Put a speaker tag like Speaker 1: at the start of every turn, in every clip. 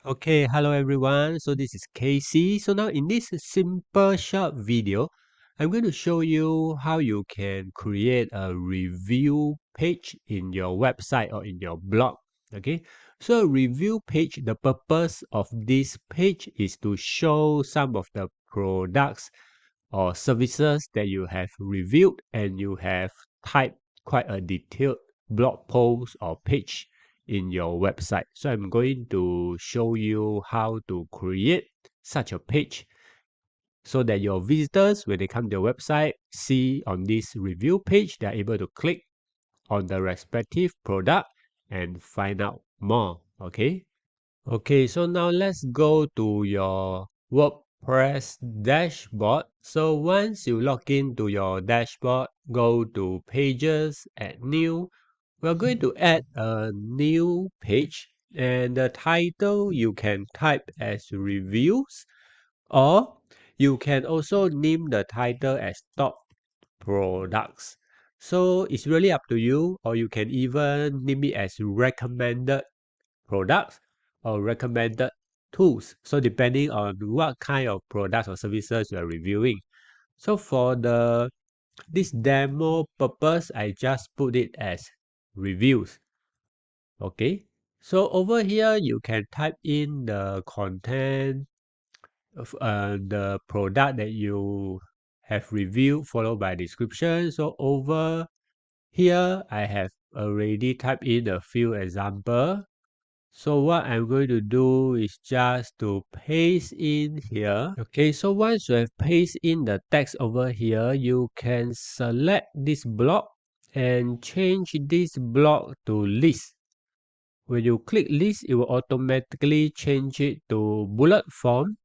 Speaker 1: Okay, hello everyone. So this is Casey. So now in this simple short video, I'm going to show you how you can create a review page in your website or in your blog. Okay, so review page, the purpose of this page is to show some of the products or services that you have reviewed and you have typed quite a detailed blog post or page in your website. So I'm going to show you how to create such a page so that your visitors, when they come to your website, see on this review page, they're able to click on the respective product and find out more. Okay. Okay, so now let's go to your WordPress dashboard. So once you log in to your dashboard, go to Pages, Add New. We're going to add a new page, and the title you can type as Reviews, or you can also name the title as Top Products. So it's really up to you, or you can even name it as Recommended Products or recommended tools. So depending on what kind of products or services you are reviewing. So for this demo purpose, I just put it as reviews. Okay. So over here, you can type in the content of the product that you have reviewed, followed by description. So over here, I have already typed in a few examples. So what I'm going to do is just to paste in here. Okay, so once you have pasted in the text over here, you can select this block and change this block to list. When you click list, it will automatically change it to bullet form.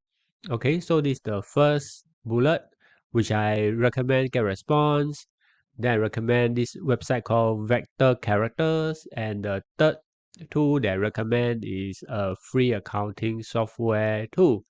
Speaker 1: Okay, so this is the first bullet, which I recommend get response. Then I recommend this website called Vector Characters. And the third tool that I recommend is a free accounting software tool.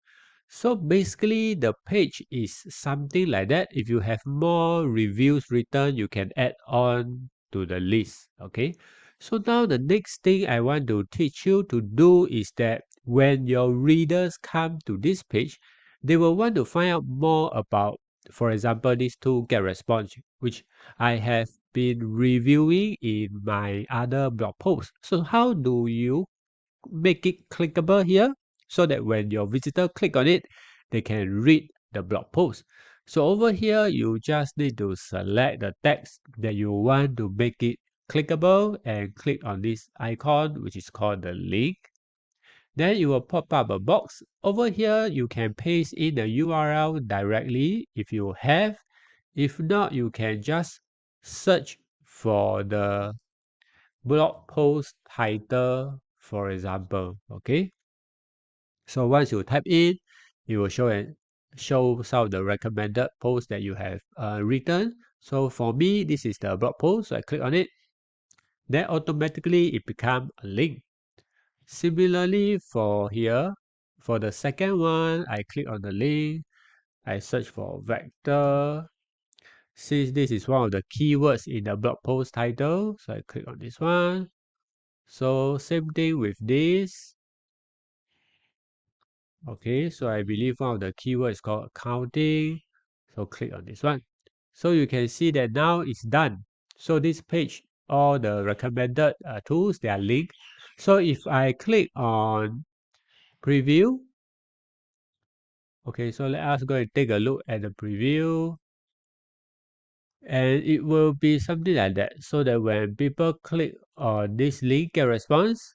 Speaker 1: So basically, the page is something like that. If you have more reviews written, you can add on to the list. Okay. So now the next thing I want to teach you to do is that when your readers come to this page, they will want to find out more about, for example, this tool get response, which I have been reviewing in my other blog posts. So how do you make it clickable here so that when your visitor click on it, they can read the blog post? So over here, you just need to select the text that you want to make it clickable and click on this icon, which is called the link. Then it will pop up a box. Over here, you can paste in the URL directly if you have. If not, you can just search for the blog post title, for example. Okay. So once you type in, it will show some of the recommended posts that you have written. So for me, this is the blog post. So I click on it. Then automatically it becomes a link. Similarly for here, for the second one, I click on the link. I search for vector. Since this is one of the keywords in the blog post title, so I click on this one. So same thing with this. Okay, so I believe one of the keywords is called accounting. So click on this one. So you can see that now it's done. So this page, all the recommended tools, they are linked. So if I click on preview, okay, so let us go and take a look at the preview. And it will be something like that. So that when people click on this link get response,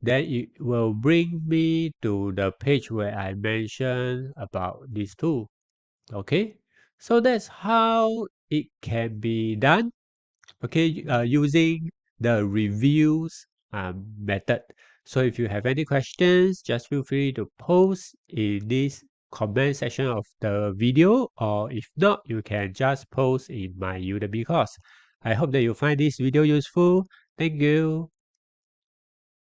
Speaker 1: then it will bring me to the page where I mentioned about this tool. Okay, so that's how it can be done. Okay, using the reviews method. So if you have any questions, just feel free to post in this comment section of the video, or if not, you can just post in my Udemy course. I hope that you find this video useful. Thank you.